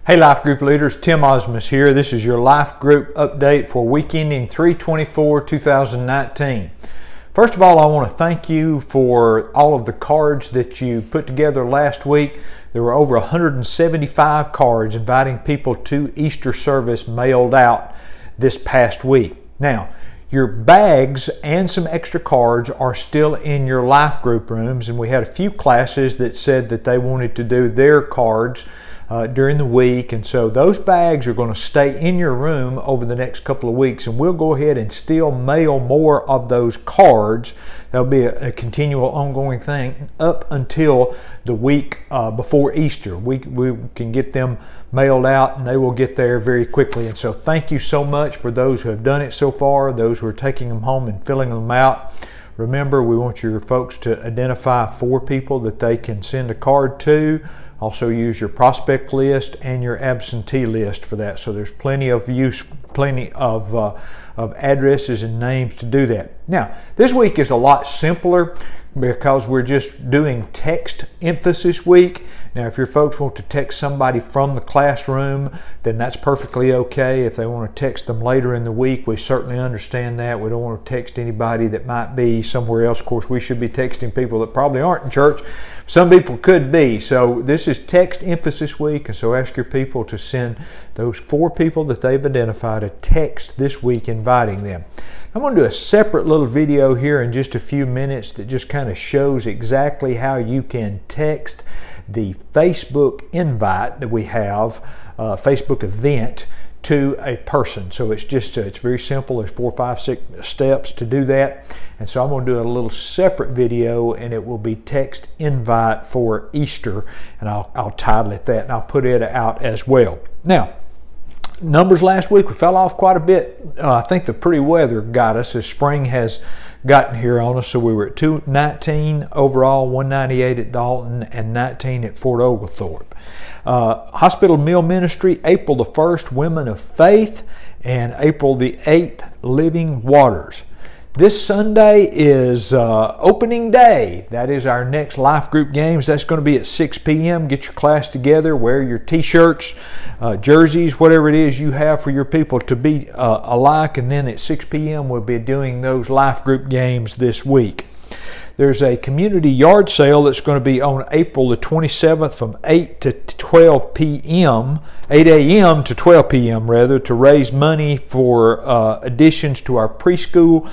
Hey Life Group leaders, Tim Osmus here. This is your Life Group update for week ending 3/24/2019. First of all, I want to thank you for all of the cards that you put together last week. There were over 175 cards inviting people to Easter service mailed out this past week. Now, your bags and some extra cards are still in your Life Group rooms, and we had a few classes that said that they wanted to do their cards during the week, and so those bags are going to stay in your room over the next couple of weeks, and we'll go ahead and still mail more of those cards. That'll be a continual ongoing thing up until the week before Easter. We can get them mailed out and they will get there very quickly, and so thank you so much for those who have done it so far, those who are taking them home and filling them out. Remember, we want your folks to identify 4 people that they can send a card to. Also use your prospect list and your absentee list for that. So there's plenty of addresses and names to do that. Now, this week is a lot simpler because we're just doing text emphasis week. Now, if your folks want to text somebody from the classroom, then that's perfectly okay. If they want to text them later in the week, we certainly understand that. We don't want to text anybody that might be somewhere else. Of course, we should be texting people that probably aren't in church. Some people could be. So this is text emphasis week, and so ask your people to send those 4 people that they've identified a text this week inviting them. I'm going to do a separate little video here in just a few minutes that just kind of shows exactly how you can text the Facebook invite that we have, Facebook event, to a person. So it's very simple. There's 4, 5, 6 steps to do that. And so I'm going to do a little separate video, and it will be text invite for Easter, and I'll title it that, and I'll put it out as well. Now, numbers last week, we fell off quite a bit. I think the pretty weather got us as spring has gotten here on us. So we were at 219 overall, 198 at Dalton, and 19 at Fort Oglethorpe. Hospital Meal Ministry, April the 1st, Women of Faith, and April the 8th, Living Waters. This Sunday is opening day. That is our next Life Group games. That's going to be at 6 p.m. Get your class together, wear your t-shirts, jerseys, whatever it is you have for your people to be alike. And then at 6 p.m. we'll be doing those Life Group games this week. There's a community yard sale that's going to be on April the 27th from 8 to 12 p.m., 8 a.m. to 12 p.m. rather, to raise money for additions to our preschool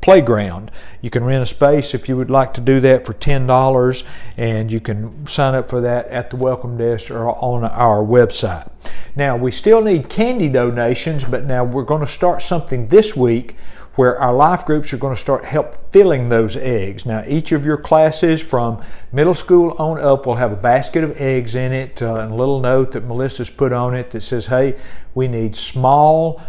playground. You can rent a space if you would like to do that for $10, and you can sign up for that at the welcome desk or on our website. Now, we still need candy donations, but now we're going to start something this week where our life groups are going to start help filling those eggs. Now, each of your classes from middle school on up will have a basket of eggs in it, and a little note that Melissa's put on it that says, hey, we need small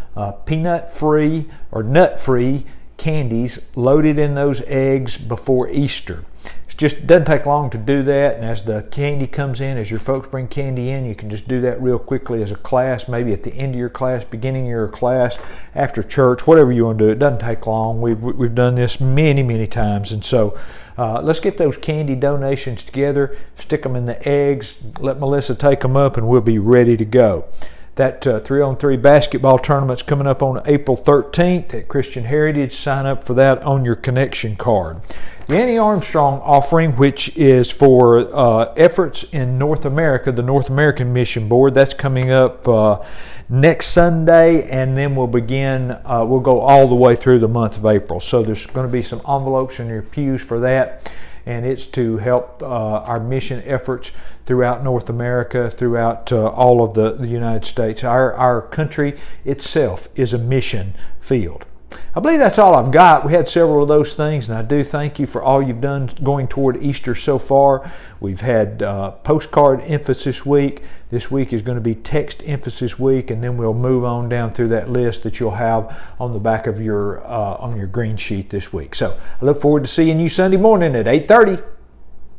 peanut-free or nut-free candies loaded in those eggs before Easter. It just doesn't take long to do that, and as the candy comes in, as your folks bring candy in, you can just do that real quickly as a class, maybe at the end of your class, beginning of your class, after church, whatever you want to do. It doesn't take long. We've done this many times, and so let's get those candy donations together, stick them in the eggs, let Melissa take them up, and we'll be ready to go. That 3-on-3 basketball tournament's coming up on April 13th at Christian Heritage. Sign up for that on your connection card. The Annie Armstrong offering, which is for efforts in North America, the North American Mission Board, that's coming up next Sunday, and then we'll go all the way through the month of April. So there's going to be some envelopes in your pews for that, and it's to help our mission efforts throughout North America, throughout all of the United States. Our country itself is a mission field. I believe that's all I've got. We had several of those things, and I do thank you for all you've done going toward Easter so far. We've had postcard emphasis week. This week is going to be text emphasis week, and then we'll move on down through that list that you'll have on the back of your on your green sheet this week. So I look forward to seeing you Sunday morning at 8:30.